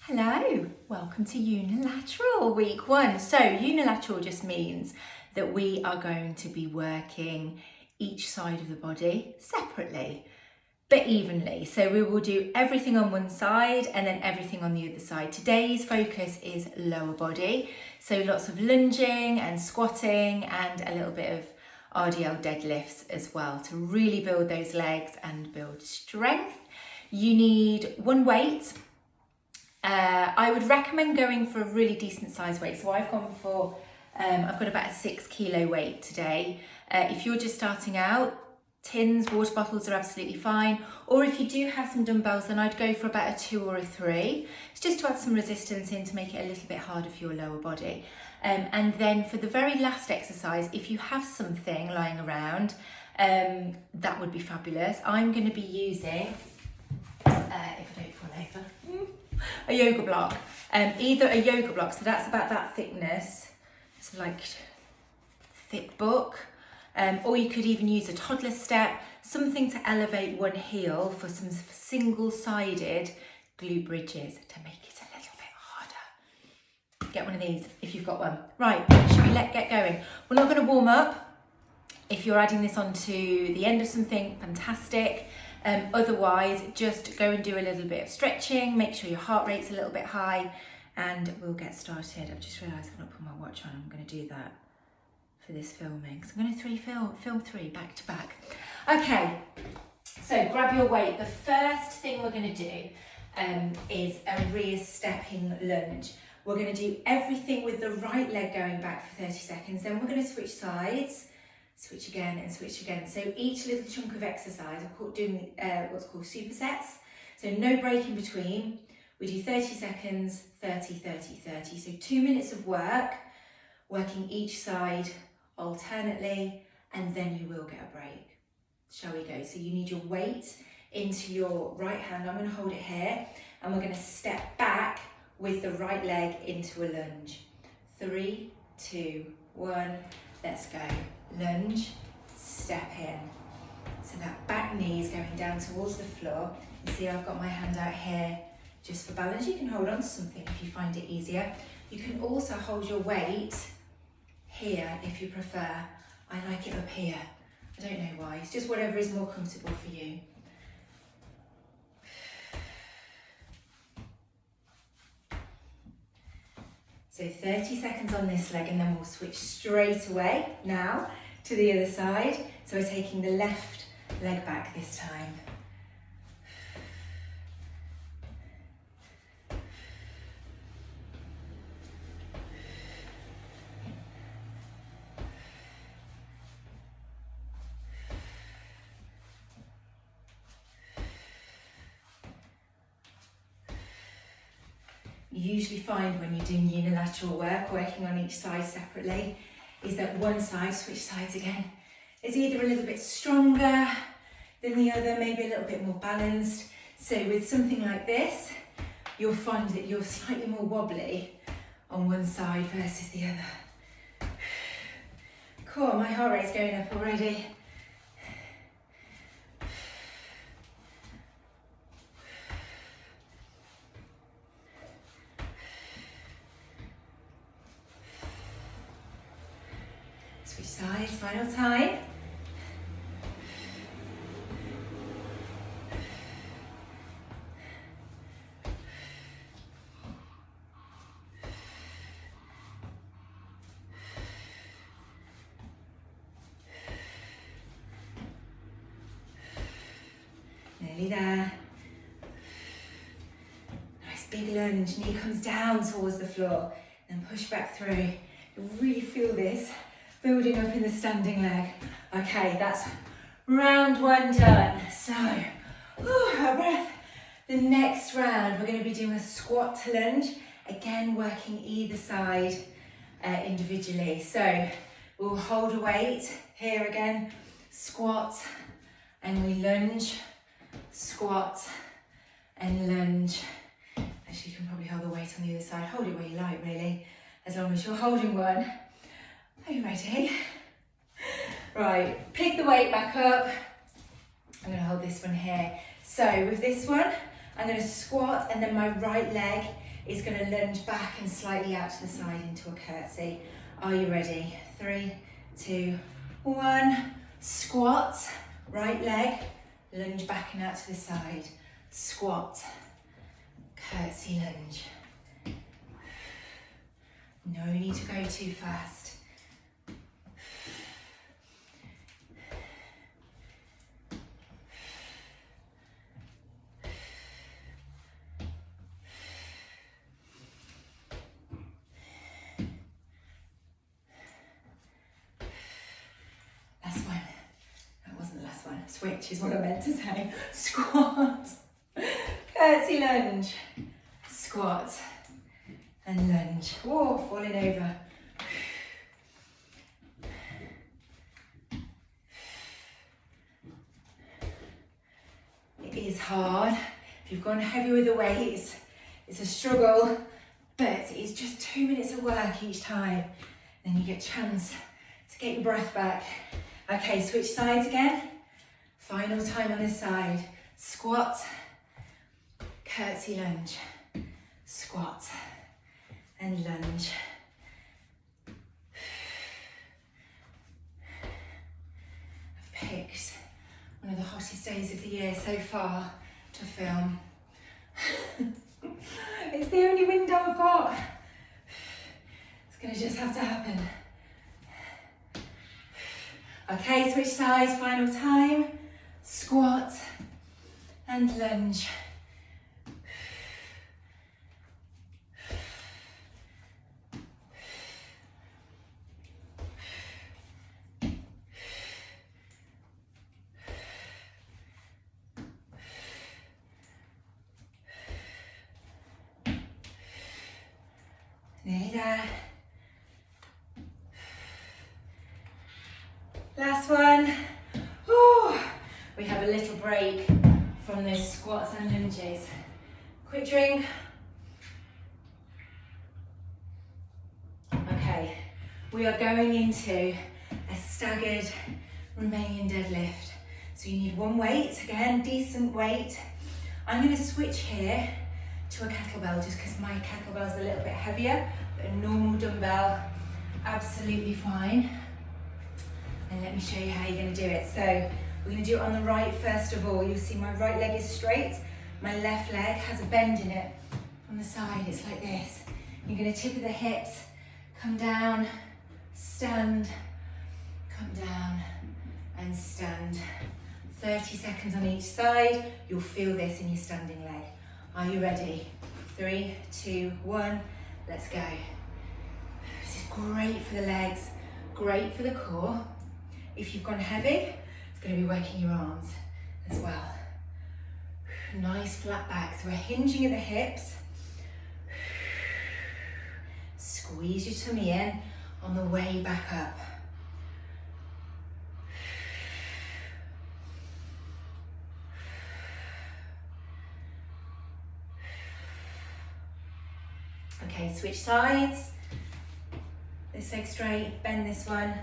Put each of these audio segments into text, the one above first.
Hello, welcome to Unilateral week 1. So unilateral just means that we are going to be working each side of the body separately but evenly. So we will do everything on one side and then everything on the other side. Today's focus is lower body, so lots of lunging and squatting and a little bit of RDL deadlifts as well to really build those legs and build strength. You need one weight. I would recommend going for a really decent size weight. So I've gone for, I've got about a 6 kilo weight today. If you're just starting out, tins, water bottles are absolutely fine. Or if you do have some dumbbells, then I'd go for about a 2 or a 3. It's just to add some resistance in to make it a little bit harder for your lower body. And then for the very last exercise, if you have something lying around, that would be fabulous. I'm going to be using, if I don't fall over, a yoga block, either a yoga block, so that's about that thickness, so like thick book, or you could even use a toddler step, something to elevate one heel for some single-sided glute bridges to make it a little bit harder. Get one of these if you've got one. Right, should we get going? We're not going to warm up. If you're adding this onto the end of something, fantastic. Otherwise, just go and do a little bit of stretching, make sure your heart rate's a little bit high, and we'll get started. I've just realised I've not put my watch on. I'm going to do that for this filming. So I'm going to film 3 back to back. Okay, so grab your weight. The first thing we're going to do is a rear stepping lunge. We're going to do everything with the right leg going back for 30 seconds. Then we're going to switch sides. Switch again and switch again. So each little chunk of exercise, I'm doing what's called supersets. So no break in between. We do 30 seconds, 30, 30, 30. So 2 minutes of work, working each side alternately, and then you will get a break. Shall we go? So you need your weight into your right hand. I'm going to hold it here, and we're going to step back with the right leg into a lunge. 3, 2, 1, let's go. Lunge, step in. So that back knee is going down towards the floor. You see I've got my hand out here just for balance. You can hold on to something if you find it easier. You can also hold your weight here if you prefer. I like it up here. I don't know why. It's just whatever is more comfortable for you. So 30 seconds on this leg, and then we'll switch straight away now to the other side. So we're taking the left leg back this time. You usually find when you're doing unilateral work, working on each side separately, is that one side, switch sides again, is either a little bit stronger than the other, maybe a little bit more balanced. So with something like this, you'll find that you're slightly more wobbly on one side versus the other. Cool, my heart rate's going up already. Switch sides, final time. Nearly there. Nice big lunge, knee comes down towards the floor, then push back through. You'll really feel this building up in the standing leg. Okay, that's round 1 done. So, our breath. The next round, we're going to be doing a squat to lunge. Again, working either side individually. So, we'll hold a weight here again, squat, and we lunge, squat, and lunge. Actually, you can probably hold the weight on the other side. Hold it where you like, really, as long as you're holding one. Are you ready? Right, pick the weight back up. I'm going to hold this one here. So with this one, I'm going to squat, and then my right leg is going to lunge back and slightly out to the side into a curtsy. Are you ready? 3, 2, 1. Squat, right leg, lunge back and out to the side. Squat, curtsy lunge. No need to go too fast. Last one. That wasn't the last one. Switch is what I meant to say. Squat, curtsy lunge, squat and lunge. Whoa, falling over. It is hard. If you've gone heavy with the weights, it's a struggle, but it's just 2 minutes of work each time. Then you get a chance to get your breath back. Okay, switch sides again. Final time on this side. Squat, curtsy lunge, squat and lunge. I've picked one of the hottest days of the year so far to film. It's the only window I've got. It's gonna just have to happen. Okay, switch sides, final time. Squat and lunge. Nearly there. Last one. Ooh. We have a little break from those squats and lunges. Quick drink. Okay, we are going into a staggered Romanian deadlift. So you need one weight, again, decent weight. I'm going to switch here to a kettlebell just because my kettlebell's a little bit heavier, but a normal dumbbell, absolutely fine. And let me show you how you're going to do it. So we're going to do it on the right first of all. You'll see my right leg is straight, my left leg has a bend in it. On the side, it's like this. You're going to tip of the hips, come down, stand, come down and stand. 30 seconds on each side. You'll feel this in your standing leg. Are you ready? 3, 2, 1, let's go. This is great for the legs, great for the core. If you've gone heavy, it's going to be working your arms as well. Nice flat back, so we're hinging at the hips. Squeeze your tummy in on the way back up. Okay, switch sides. This leg straight, bend this one.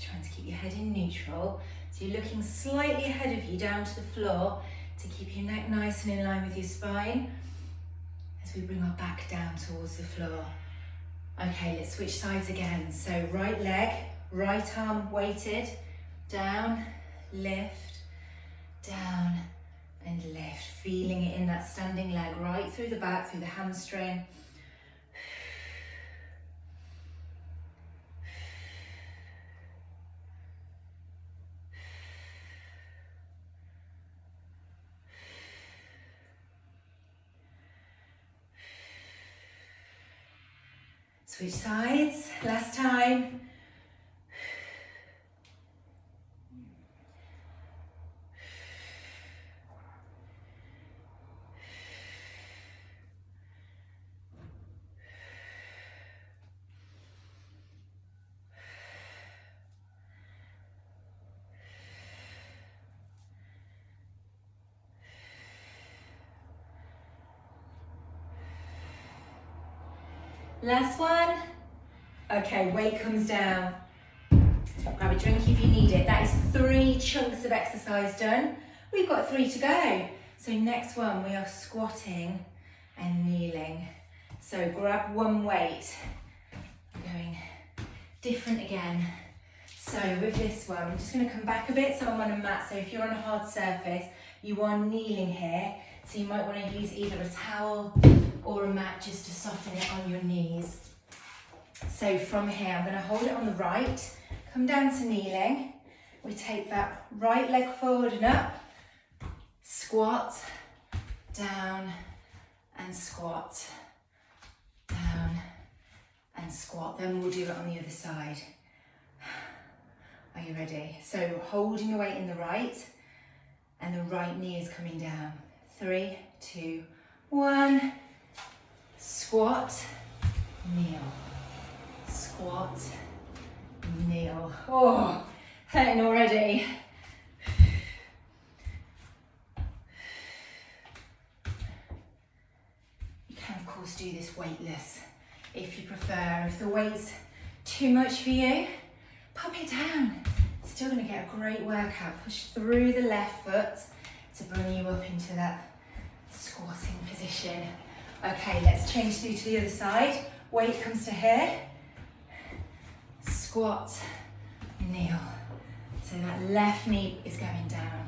Trying to keep your head in neutral. So you're looking slightly ahead of you down to the floor to keep your neck nice and in line with your spine as we bring our back down towards the floor. Okay, let's switch sides again. So right leg, right arm weighted, down, lift, down and lift. Feeling it in that standing leg, right through the back, through the hamstring. Switch sides, last time. Last one. Okay, weight comes down. Grab a drink if you need it. That is 3 chunks of exercise done. We've got 3 to go. So next one, we are squatting and kneeling. So grab one weight. Going different again. So with this one, I'm just going to come back a bit so I'm on a mat. So if you're on a hard surface, you are kneeling here. So you might want to use either a towel or a mat just to soften it on your knees. So from here, I'm going to hold it on the right, come down to kneeling. We take that right leg forward and up, squat, down and squat, down and squat. Then we'll do it on the other side. Are you ready? So holding the weight in the right and the right knee is coming down. 3, 2, 1. Squat, kneel. Squat, kneel. Oh, hurting already. You can of course do this weightless if you prefer. If the weight's too much for you, pop it down. Still going to get a great workout. Push through the left foot to bring you up into that squatting position. Okay, let's change through to the other side. Weight comes to here. Squat, kneel. So that left knee is going down.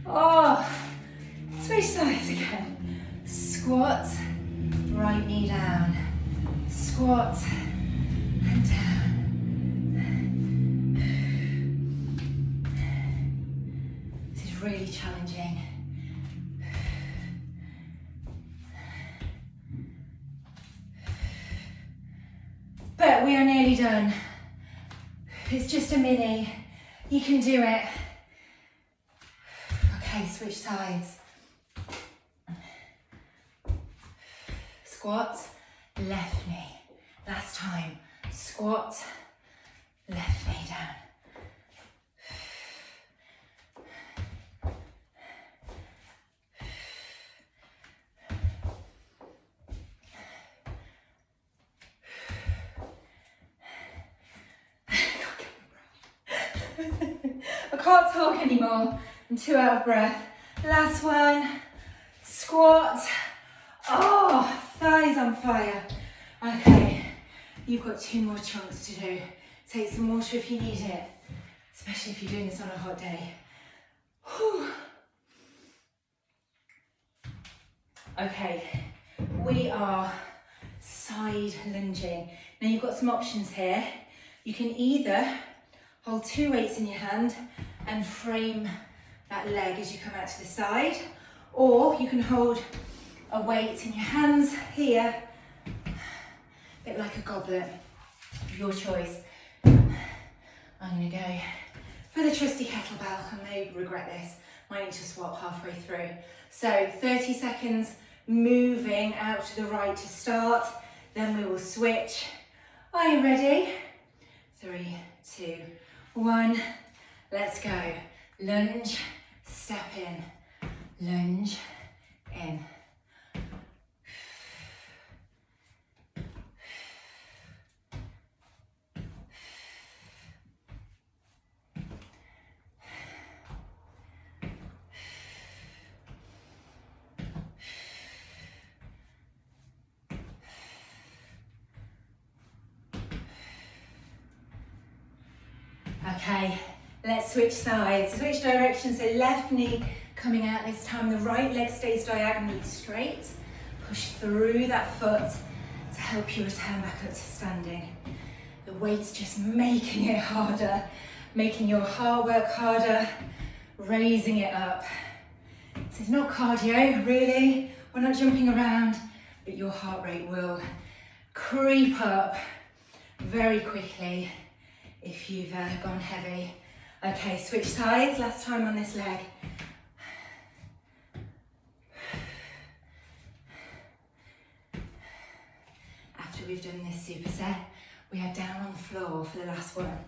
Oh, switch sides again. Squat, right knee down. Squat and down. This is really challenging. But we are nearly done. It's just a mini. You can do it. Okay, switch sides. Squat, left knee. Last time. Squat, left knee down. I can't talk anymore. I'm too out of breath. Last one. Squat. Oh, thighs on fire. Okay, you've got 2 more chunks to do. Take some water if you need it, especially if you're doing this on a hot day. Whew. Okay, we are side lunging. Now you've got some options here. You can either hold 2 weights in your hand and frame that leg as you come out to the side, or you can hold a weight in your hands here, a bit like a goblet, your choice. I'm going to go for the trusty kettlebell. I may regret this, might need to swap halfway through. So 30 seconds moving out to the right to start, then we will switch. Are you ready? 3, 2, 1, let's go. Lunge, step in, lunge, in. Okay, let's switch sides, switch direction. So left knee coming out this time, the right leg stays diagonally straight. Push through that foot to help you return back up to standing. The weight's just making it harder, making your heart work harder, raising it up. So it's not cardio, really. We're not jumping around, but your heart rate will creep up very quickly if you've gone heavy. Okay, switch sides, last time on this leg. after we've done this superset, we are down on the floor for the last one.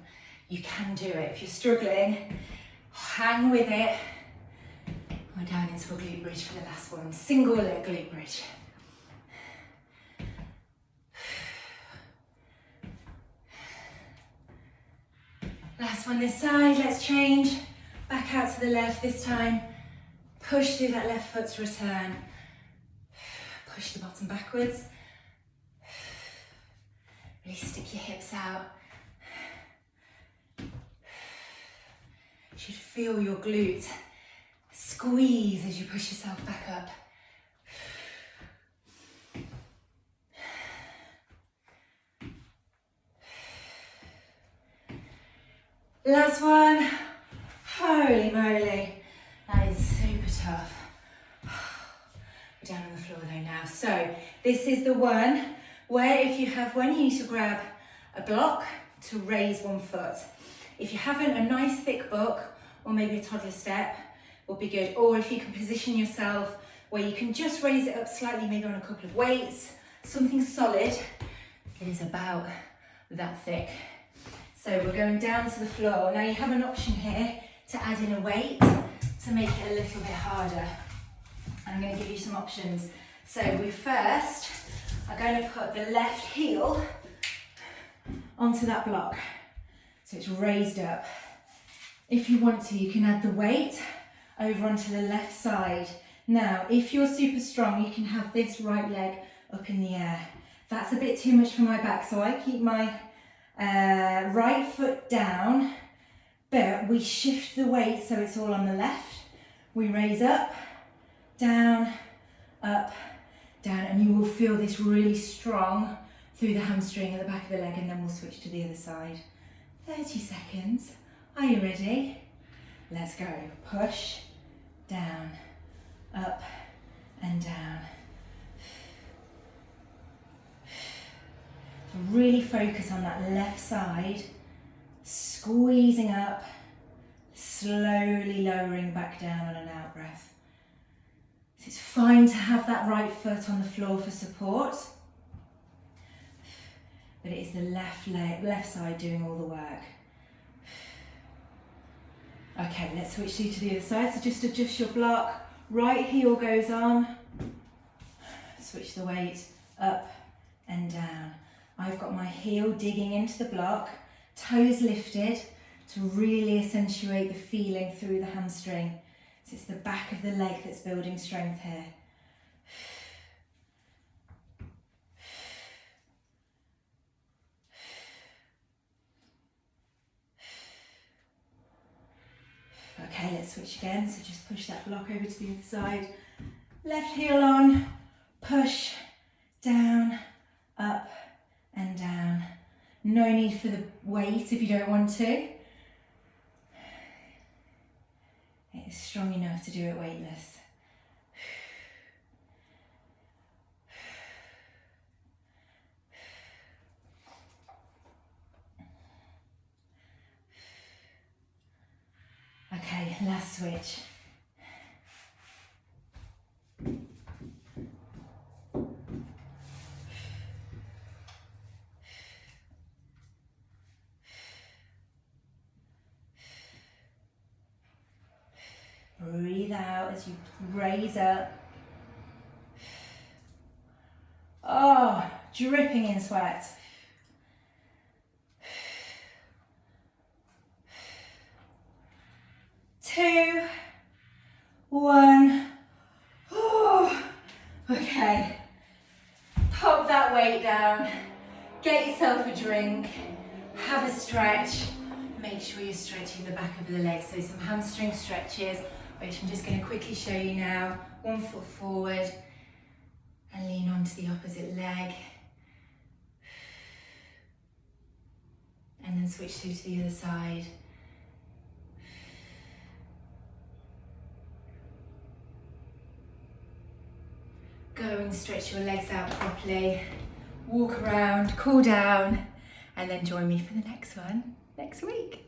You can do it. If you're struggling, hang with it. We're down into a glute bridge for the last one. Single leg glute bridge. Last one this side, let's change. Back out to the left this time. Push through that left foot to return. Push the bottom backwards. Really stick your hips out. You should feel your glute squeeze as you push yourself back up. Last one. Holy moly, that is super tough. We're down on the floor though now. So this is the one where if you have one, you need to grab a block to raise one foot. If you haven't, a nice thick book or maybe a toddler step will be good. Or if you can position yourself where you can just raise it up slightly, maybe on a couple of weights, something solid that is about that thick. So we're going down to the floor. Now you have an option here to add in a weight to make it a little bit harder. I'm going to give you some options. So we first are going to put the left heel onto that block. So it's raised up. If you want to, you can add the weight over onto the left side. Now, if you're super strong, you can have this right leg up in the air. That's a bit too much for my back, so I keep my right foot down, but we shift the weight so it's all on the left. We raise up, down, and you will feel this really strong through the hamstring at the back of the leg, and then we'll switch to the other side. 30 seconds. Are you ready? Let's go. Push, down, up and down. So really focus on that left side, squeezing up, slowly lowering back down on an out breath. So it's fine to have that right foot on the floor for support, but it is the left side doing all the work. Okay, let's switch to the other side. So just adjust your block. Right heel goes on. Switch the weight up and down. I've got my heel digging into the block, toes lifted to really accentuate the feeling through the hamstring. So it's the back of the leg that's building strength here. Okay, let's switch again. So just push that block over to the other side. Left heel on, push, down, up and down. No need for the weight if you don't want to. It is strong enough to do it weightless. Okay, last switch. Breathe out as you raise up. Oh, dripping in sweat. Two, one. Oh, okay. Pop that weight down. Get yourself a drink. Have a stretch. Make sure you're stretching the back of the legs. So some hamstring stretches, which I'm just going to quickly show you now. 1 foot forward and lean onto the opposite leg. And then switch through to the other side. Go and stretch your legs out properly. Walk around, cool down, and then join me for the next one next week.